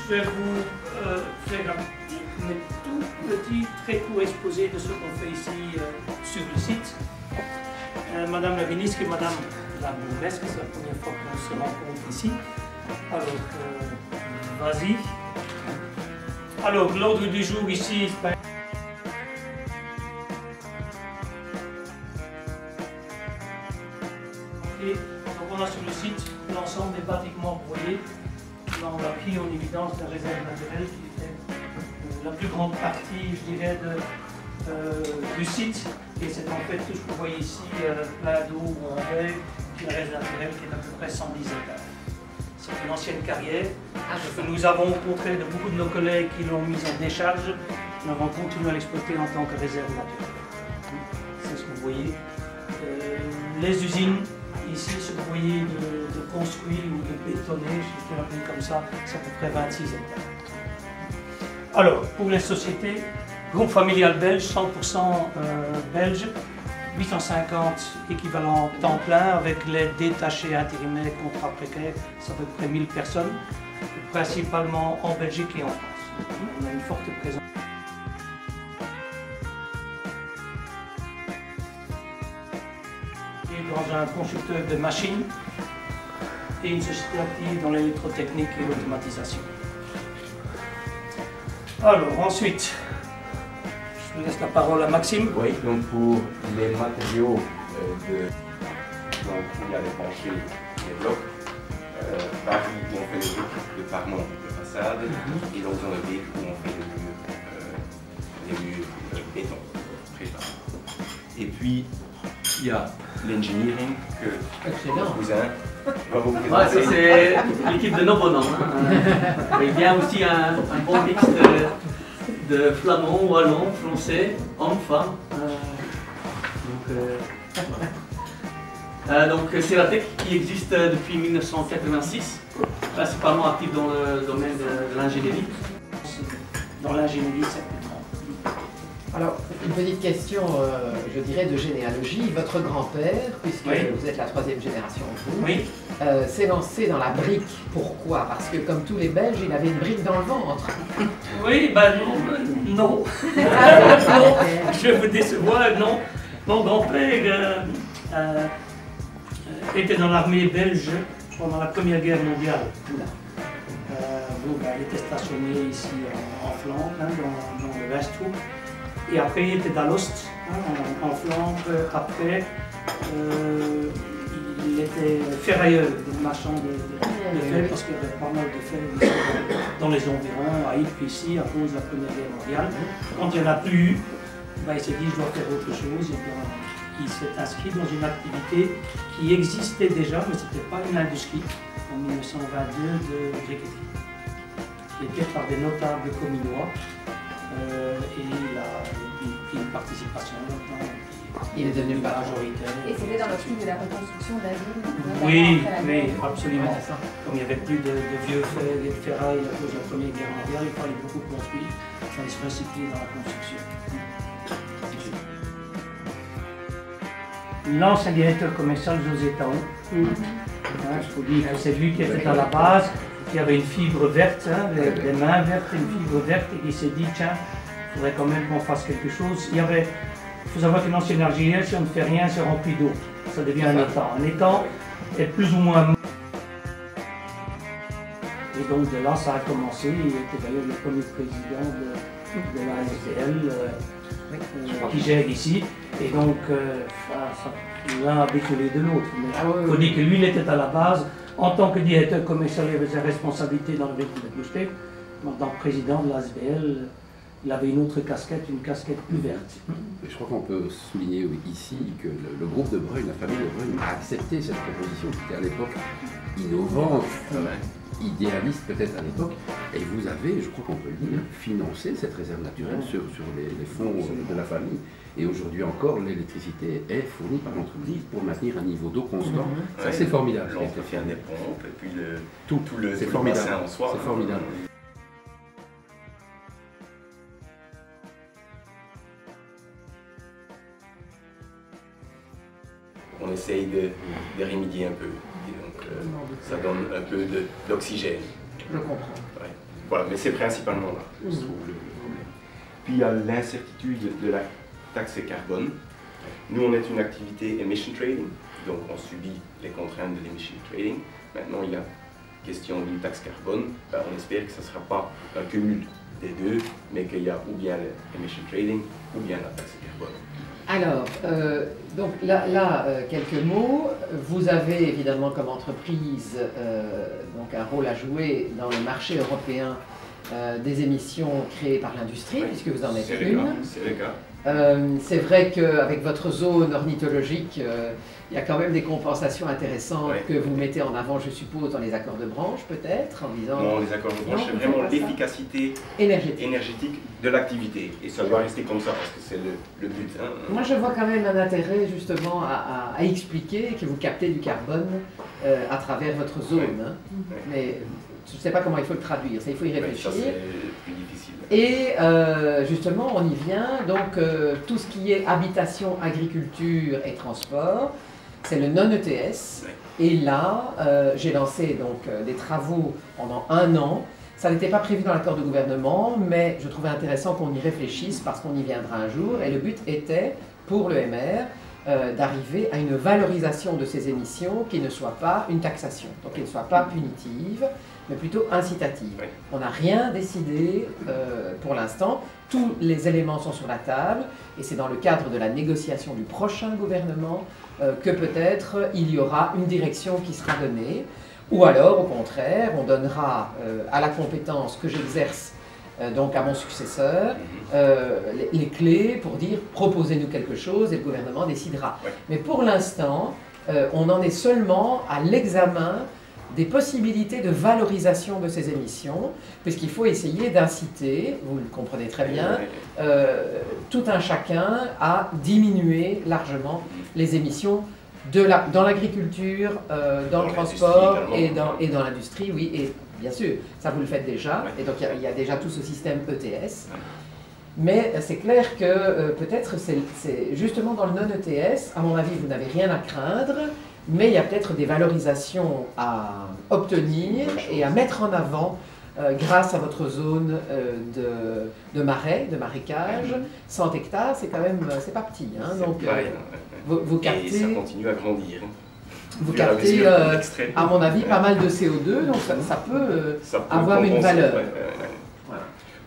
Je vais vous faire un petit, mais tout petit, très court exposé de ce qu'on fait ici sur le site. Madame la ministre et Madame la bourgmestre, c'est la première fois qu'on se rencontre ici. Alors, vas-y. Alors, l'ordre du jour ici. Et donc on a sur le site l'ensemble des bâtiments broyés. Là, on a pris en évidence la réserve naturelle qui était la plus grande partie, je dirais, du site. Et c'est en fait tout ce que vous voyez ici, plein d'eau en verre, la réserve naturelle qui est d'à peu près 110 hectares. C'est une ancienne carrière que nous avons, au contraire de beaucoup de nos collègues qui l'ont mise en décharge, nous avons continué à l'exploiter en tant que réserve naturelle. C'est ce que vous voyez. Les usines, ici, ce que vous voyez de construire ou de bétonner, je peux l'appeler comme ça, c'est à peu près 26 hectares. Alors, pour les sociétés, groupe familial belge, 100% belge, 850 équivalents temps plein avec les détachés intérimaires, contrats précaires, c'est à peu près 1000 personnes, principalement en Belgique et en France. On a une forte présence. Dans un constructeur de machines et une société active dans l'électrotechnique et l'automatisation. Alors ensuite, je laisse la parole à Maxime. Oui, donc pour les matériaux donc il y a les planchers, les blocs, Paris où on fait les briques de parement de façade et donc dans le Ville où on fait les murs béton préparés. Et puis il y a l'engineering que mon cousin va vous présenter. Ouais, c'est l'équipe de nos bonhommes. Il y a aussi un bon mix de flamands, wallons, français, hommes, femmes. Donc c'est la tech qui existe depuis 1986, principalement active dans le domaine de l'ingénierie. Dans l'ingénierie, c'est plus grand. Alors, une petite question, je dirais, de généalogie. Votre grand-père, puisque vous êtes la troisième génération, vous, s'est lancé dans la brique. Pourquoi? Parce que, comme tous les Belges, il avait une brique dans le ventre. Oui, ben non. Non, je vous décevoir, non. Mon grand-père était dans l'armée belge pendant la Première Guerre mondiale. Il était stationné ici en Flandre, dans le Westhoek. Et après, il était d'Alost, en Flandre. Après, il était ferrailleur, marchand de fer, parce qu'il y avait pas mal de fer ici, dans les environs, à Ypres ici, à cause de la Première Guerre mondiale. Quand il n'y en a plus eu, il s'est dit, je dois faire autre chose. Et bien, il s'est inscrit dans une activité qui existait déjà, mais ce n'était pas une industrie, en 1922, de briqueterie, qui était par des notables communois. Et il a pris une participation maintenant. Il est devenu majoritaire. Et c'était dans l'optique de la reconstruction de la ville? Oui, oui, absolument. Comme il n'y avait plus de vieux fer et de ferraille à cause de la Première Guerre mondiale, il fallait beaucoup construire. Il fallait se recycler dans la construction. L'ancien directeur commercial José Taon, je vous dis que c'est lui qui était à la base. Il y avait une fibre verte, des mains vertes, une fibre verte, et il s'est dit, tiens, il faudrait quand même qu'on fasse quelque chose. Il faut savoir qu'une ancienne argilière, si on ne fait rien, c'est rempli d'eau. Ça devient un étang. Un étang est plus ou moins... Et donc de là, ça a commencé. Il était d'ailleurs le premier président de la SDL qui gère ici. Et donc, l'un a découlé de l'autre. Il faut dire que lui, il était à la base. En tant que directeur commercial, il avait ses responsabilités dans le véhicule de Boustet. En tant que président de l'ASBL, il avait une autre casquette, une casquette plus verte. Je crois qu'on peut souligner ici que le groupe de Breuil, la famille de Breuil, a accepté cette proposition qui était à l'époque innovante, idéaliste peut-être à l'époque. Et vous avez, je crois qu'on peut le dire, financé cette réserve naturelle sur les fonds de la famille. Et aujourd'hui encore, l'électricité est fournie par l'entreprise pour maintenir un niveau d'eau constant. Ça, c'est formidable. L'entretien des pompes et puis tout le bassin en soi. C'est formidable. On essaye de remédier un peu. Et donc, ça donne un peu d'oxygène. Je comprends. Ouais. Voilà, mais c'est principalement là où se trouve le problème. Puis il y a l'incertitude de la taxe carbone. Nous, on est une activité emission trading, donc on subit les contraintes de l'emission trading. Maintenant, il y a question d'une taxe carbone. Ben, on espère que ce ne sera pas un cumul des deux, mais qu'il y a ou bien l'emission trading ou bien la taxe carbone. Alors, donc là quelques mots. Vous avez évidemment comme entreprise donc un rôle à jouer dans le marché européen des émissions créées par l'industrie, Oui, puisque vous en êtes c'est une. C'est le cas. C'est vrai qu'avec votre zone ornithologique, il y a quand même des compensations intéressantes que vous mettez en avant, je suppose, dans les accords de branche, peut-être, en disant... Non, les accords de branche, c'est vraiment l'efficacité énergétique de l'activité. Et ça doit rester comme ça, parce que c'est le but. Hein. Moi, je vois quand même un intérêt, justement, à expliquer que vous captez du carbone à travers votre zone. Hein. Mais je ne sais pas comment il faut le traduire, il faut y réfléchir. Ça, c'est plus difficile. Et justement, on y vient, donc tout ce qui est habitation, agriculture et transport, c'est le non-ETS. Et là, j'ai lancé donc des travaux pendant 1 an. Ça n'était pas prévu dans l'accord de gouvernement, mais je trouvais intéressant qu'on y réfléchisse parce qu'on y viendra un jour. Et le but était, pour l'EMR, d'arriver à une valorisation de ces émissions qui ne soit pas une taxation, donc qui ne soit pas punitive, mais plutôt incitative. Oui. On n'a rien décidé pour l'instant, tous les éléments sont sur la table, et c'est dans le cadre de la négociation du prochain gouvernement que peut-être il y aura une direction qui sera donnée, ou alors au contraire, on donnera à la compétence que j'exerce donc à mon successeur, les clés pour dire proposez-nous quelque chose et le gouvernement décidera. Ouais. Mais pour l'instant, on en est seulement à l'examen des possibilités de valorisation de ces émissions, puisqu'il faut essayer d'inciter, vous le comprenez très bien, tout un chacun à diminuer largement les émissions dans l'agriculture, dans le transport et dans l'industrie, oui, et bien sûr, ça vous le faites déjà, et donc il y a déjà tout ce système ETS. Mais c'est clair que peut-être c'est justement dans le non-ETS, à mon avis, vous n'avez rien à craindre, mais il y a peut-être des valorisations à obtenir et à mettre en avant grâce à votre zone de marais, de marécage. 100 hectares, c'est quand même, c'est pas petit, hein, donc vous captez... Et ça continue à grandir. Vous captez, à mon avis, pas mal de CO2, donc ça peut avoir une valeur.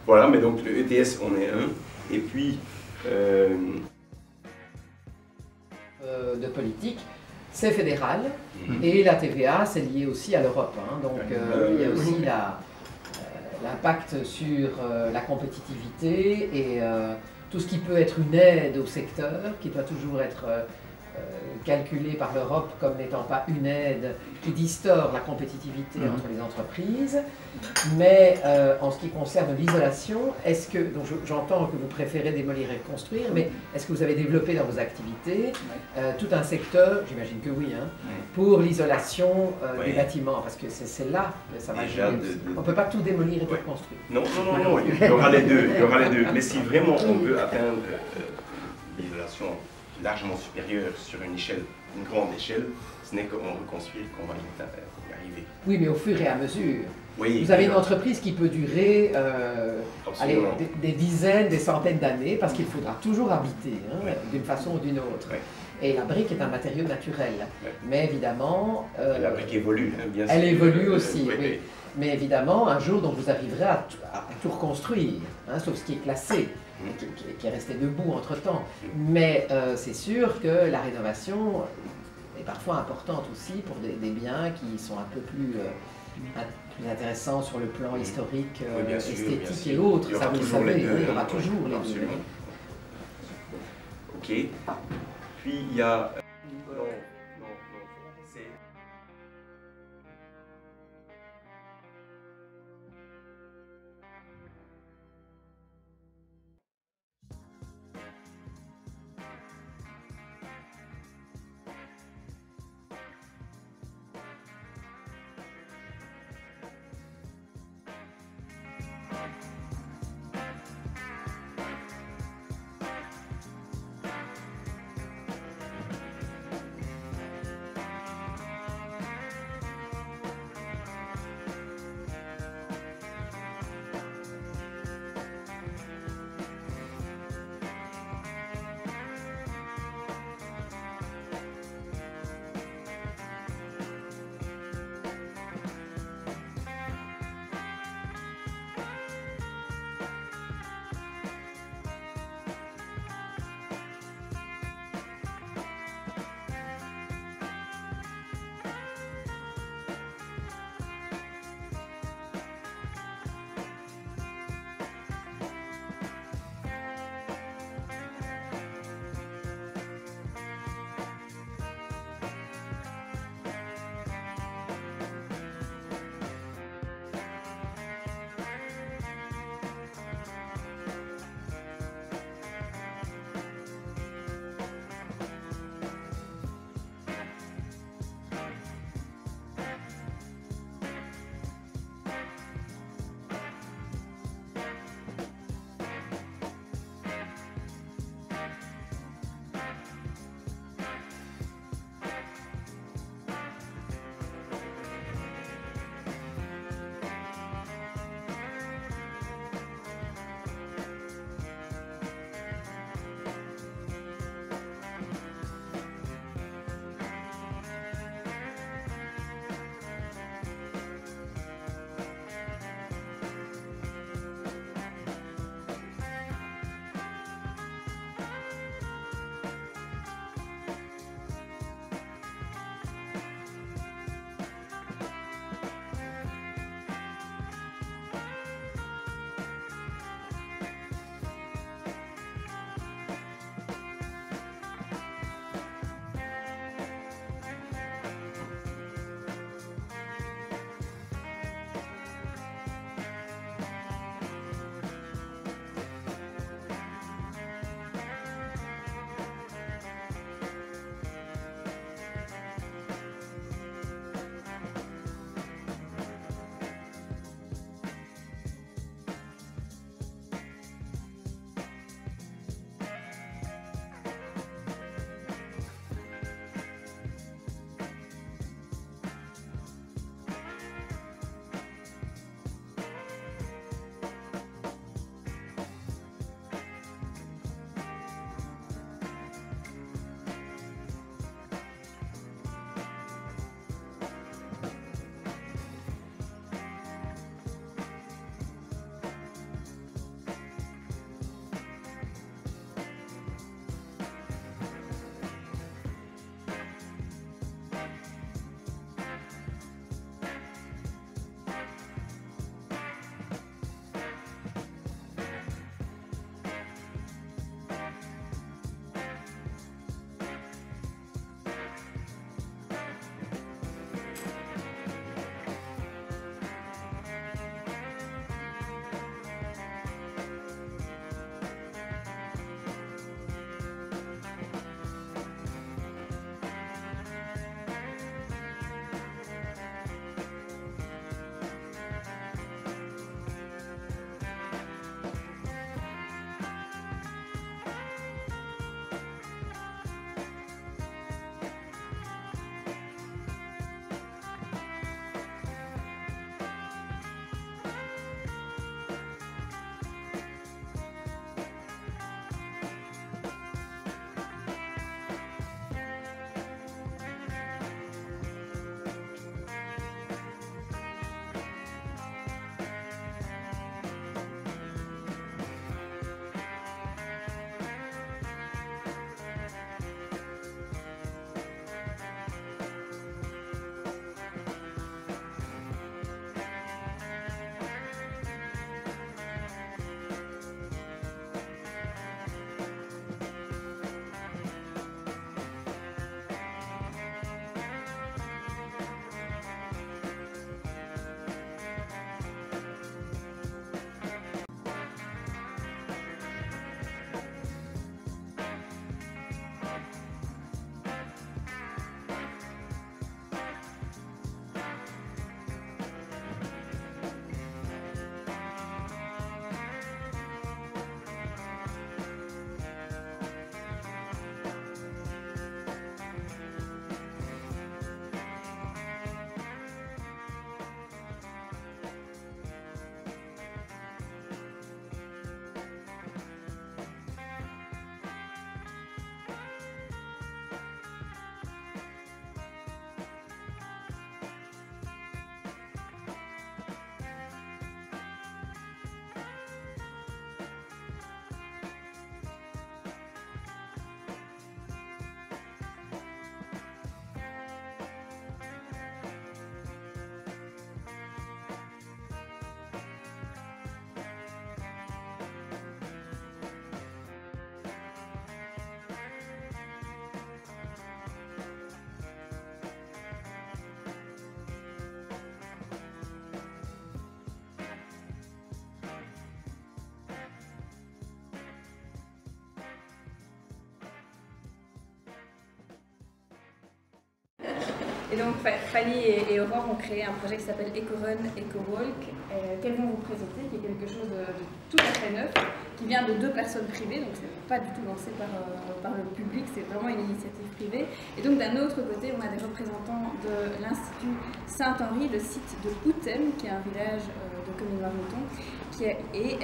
Voilà, mais donc le ETS, on est un. Et puis... de politique, c'est fédéral, et la TVA, c'est lié aussi à l'Europe. Hein, donc il y a aussi l'impact sur la compétitivité et tout ce qui peut être une aide au secteur, qui doit toujours être calculé par l'Europe comme n'étant pas une aide qui distord la compétitivité entre les entreprises. Mais en ce qui concerne l'isolation, est-ce que, donc j'entends que vous préférez démolir et construire, mais est-ce que vous avez développé dans vos activités tout un secteur, j'imagine que oui, hein, pour l'isolation des bâtiments, parce que c'est là que ça va jouer. On ne peut pas tout démolir et tout construire. Non, il y aura les deux, Mais si vraiment on veut atteindre l'isolation largement supérieure sur une grande échelle, ce n'est qu'en reconstruire qu'on va y arriver. Oui, mais au fur et à mesure. Oui, vous avez une entreprise qui peut durer des dizaines, des centaines d'années, parce qu'il faudra toujours habiter, hein, d'une façon ou d'une autre. Et la brique est un matériau naturel. Mais évidemment... la brique évolue, hein, bien sûr. Elle évolue aussi, oui. Mais évidemment, un jour, donc, vous arriverez à tout reconstruire, hein, sauf ce qui est classé. Qui est resté debout entre-temps. Mais c'est sûr que la rénovation est parfois importante aussi pour des biens qui sont un peu plus intéressants sur le plan historique, esthétique et autres. Ça, vous le savez, il y aura toujours les deux. Ok. Puis il y a... Et donc Fanny et Aurore ont créé un projet qui s'appelle EcoRun, EcoWalk, qu'elles vont vous présenter, qui est quelque chose de tout à fait neuf, qui vient de 2 personnes privées, donc c'est pas du tout lancé par le public, c'est vraiment une initiative privée. Et donc d'un autre côté, on a des représentants de l'Institut Saint-Henri, le site de Outem, qui est un village de Commune-Marmotton, et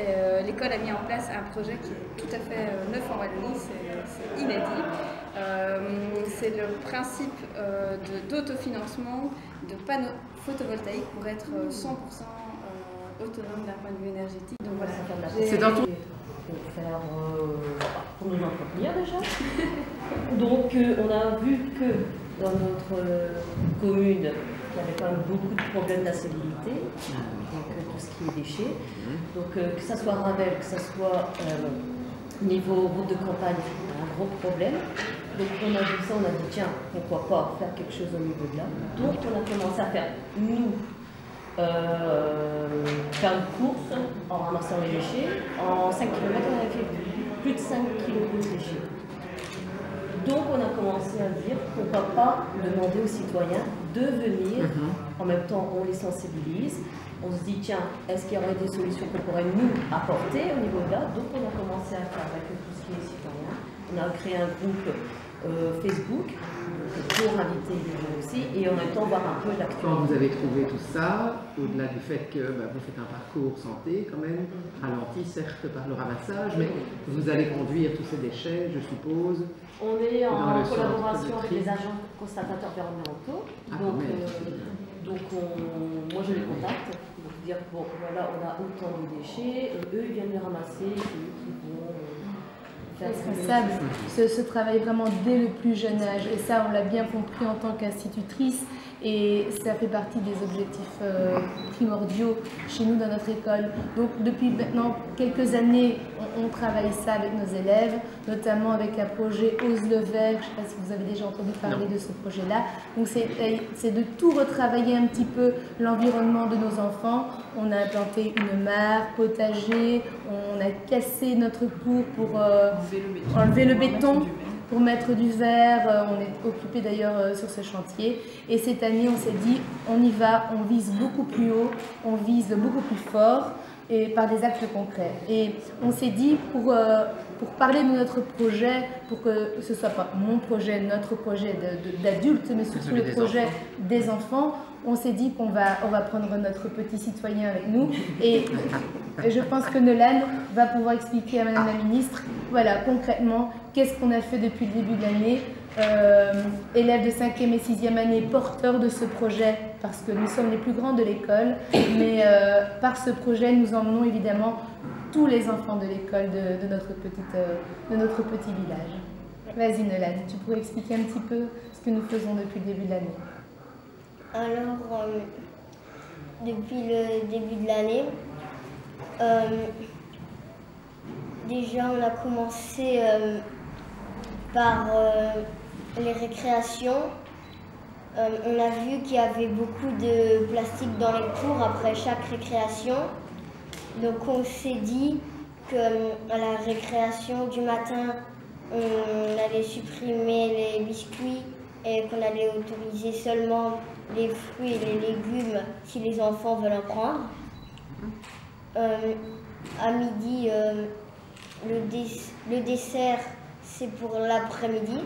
l'école a mis en place un projet qui est tout à fait neuf en Wallonie, c'est inédit. C'est le principe d'autofinancement de panneaux photovoltaïques pour être 100% autonome d'un point de vue énergétique. Donc voilà, c'est dans ton... pour nous entretenir déjà. Donc on a vu que dans notre commune, il y avait quand même beaucoup de problèmes d'insalubrité, donc tout ce qui est déchets. Donc que ce soit Ravel, que ce soit niveau route de campagne, un gros problème. Donc on a vu ça, on a dit tiens, pourquoi pas faire quelque chose au niveau de là. Donc on a commencé à faire, nous, faire une course en ramassant les déchets. En 5 km, on avait fait plus de 5 kg de déchets. Donc on a commencé à dire pourquoi pas demander aux citoyens de venir, en même temps on les sensibilise, on se dit tiens, est-ce qu'il y aurait des solutions qu'on pourrait nous apporter au niveau de là. Donc on a commencé à faire avec tout ce qui est citoyen, on a créé un groupe Facebook pour inviter les gens aussi et en même temps voir un peu l'actualité. Quand vous avez trouvé tout ça, au-delà du fait que vous faites un parcours santé quand même, ralenti certes par le ramassage, mais vous allez conduire tous ces déchets, je suppose. On est en collaboration avec les agents constatateurs environnementaux. Moi je les contacte pour dire bon voilà on a autant de déchets, eux ils viennent les ramasser, c'est eux qui vont responsable, ce travail vraiment dès le plus jeune âge. Et ça, on l'a bien compris en tant qu'institutrice. Et ça fait partie des objectifs primordiaux chez nous dans notre école. Donc depuis maintenant quelques années, on travaille ça avec nos élèves, notamment avec un projet Ose le vert. Je ne sais pas si vous avez déjà entendu parler de ce projet-là. Donc c'est de tout retravailler un petit peu l'environnement de nos enfants. On a implanté une mare, potager, on a cassé notre cour pour enlever le béton. Pour mettre du verre, on est occupé d'ailleurs sur ce chantier. Et cette année, on s'est dit, on y va, on vise beaucoup plus haut, on vise beaucoup plus fort et par des actes concrets. Et on s'est dit, pour parler de notre projet, pour que ce ne soit pas mon projet, notre projet d'adultes, mais surtout le projet des enfants, on s'est dit qu'on va prendre notre petit citoyen avec nous. Et je pense que Nolan va pouvoir expliquer à Madame la Ministre, voilà, concrètement, qu'est-ce qu'on a fait depuis le début de l'année. Élèves de 5e et 6e année porteurs de ce projet, parce que nous sommes les plus grands de l'école, mais par ce projet, nous emmenons évidemment tous les enfants de l'école de notre petit village. Vas-y Nolan, tu pourrais expliquer un petit peu ce que nous faisons depuis le début de l'année. Alors, depuis le début de l'année, déjà on a commencé par les récréations. On a vu qu'il y avait beaucoup de plastique dans les cours après chaque récréation. Donc on s'est dit qu'à la récréation du matin, on allait supprimer les biscuits et qu'on allait autoriser seulement les fruits et les légumes si les enfants veulent en prendre. À midi, le dessert, c'est pour l'après-midi.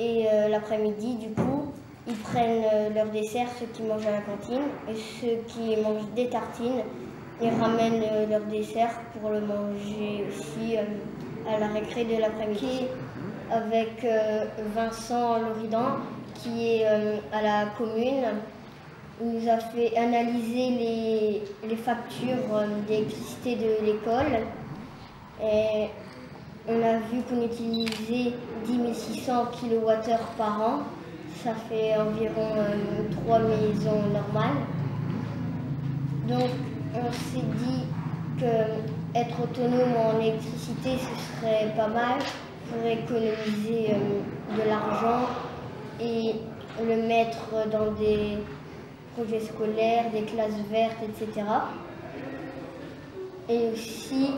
Et l'après-midi, du coup, ils prennent leur dessert, ceux qui mangent à la cantine, et ceux qui mangent des tartines, ils ramènent leur dessert pour le manger aussi à la récré de l'après-midi. Avec Vincent Loridan, qui est à la commune, il nous a fait analyser les factures d'électricité de l'école. Et on a vu qu'on utilisait 10 600 kWh par an. Ça fait environ 3 maisons normales. Donc on s'est dit qu'être autonome en électricité, ce serait pas mal pour économiser de l'argent et le mettre dans des projets scolaires, des classes vertes, etc. Et aussi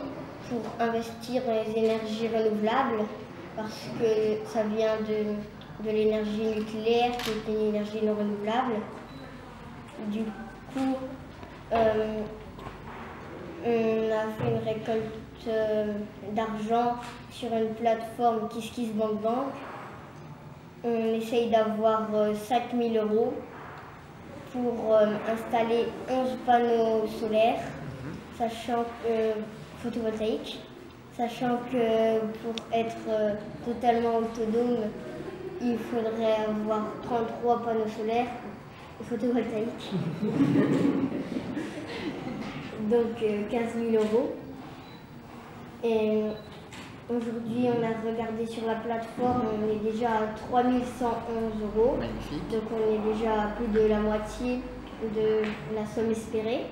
pour investir dans les énergies renouvelables, parce que ça vient de l'énergie nucléaire qui est une énergie non renouvelable. Du coup, on a fait une récolte d'argent sur une plateforme KissKissBankBank. On essaye d'avoir 5 000 € pour installer 11 panneaux solaires, sachant que photovoltaïques, sachant que pour être totalement autonome, il faudrait avoir 33 panneaux solaires photovoltaïques. Donc 15 000 €. Et aujourd'hui, on a regardé sur la plateforme, on est déjà à 3 111 €. Magnifique. Donc on est déjà à plus de la moitié de la somme espérée.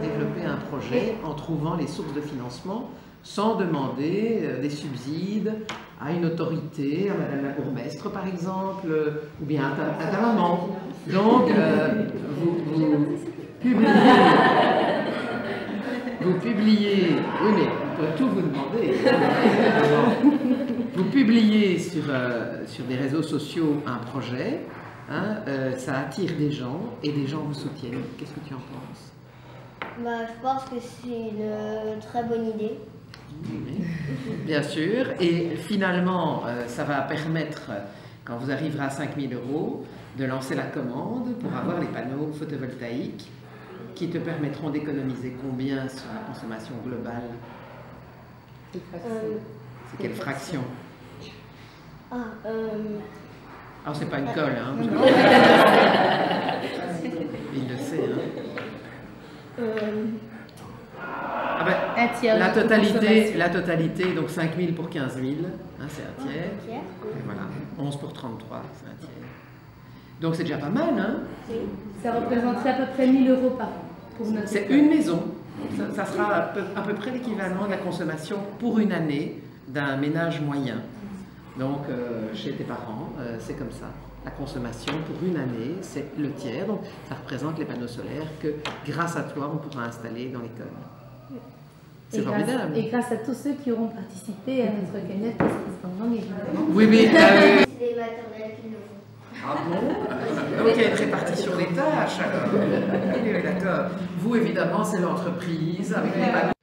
Développer un projet en trouvant les sources de financement sans demander des subsides à une autorité, à Madame la bourgmestre par exemple, ou bien à ta maman. Donc, vous publiez, oui mais on peut tout vous demander, vous publiez sur des réseaux sociaux un projet, hein, ça attire des gens et des gens vous soutiennent. Qu'est-ce que tu en penses? Bah, je pense que c'est une très bonne idée. Oui, bien sûr, et finalement ça va permettre, quand vous arriverez à 5 000 €, de lancer la commande pour avoir les panneaux photovoltaïques qui te permettront d'économiser combien sur la consommation globale? C'est quelle fraction? Alors c'est pas une colle, hein, il le sait, hein. Ah ben, Un tiers la de totalité, donc 5 000 pour 15 000, hein, c'est un tiers. Et voilà, 11 pour 33, c'est un tiers. Donc c'est déjà pas mal, hein? Ça représenterait à peu près 1 000 € par an pour notre C'est école. une maison. Ça sera à peu près l'équivalent de la consommation pour une année d'un ménage moyen. Donc chez tes parents, c'est comme ça. La consommation pour une année, c'est le tiers. Donc ça représente les panneaux solaires que grâce à toi, on pourra installer dans l'école. C'est formidable. Et grâce à tous ceux qui auront participé à notre cagnotte, évidemment. Oui, mais... C'est les maternelles qui le font. Ah bon? Donc il y a une répartition des tâches alors. Oui, d'accord. Vous, évidemment, c'est l'entreprise avec les panneaux.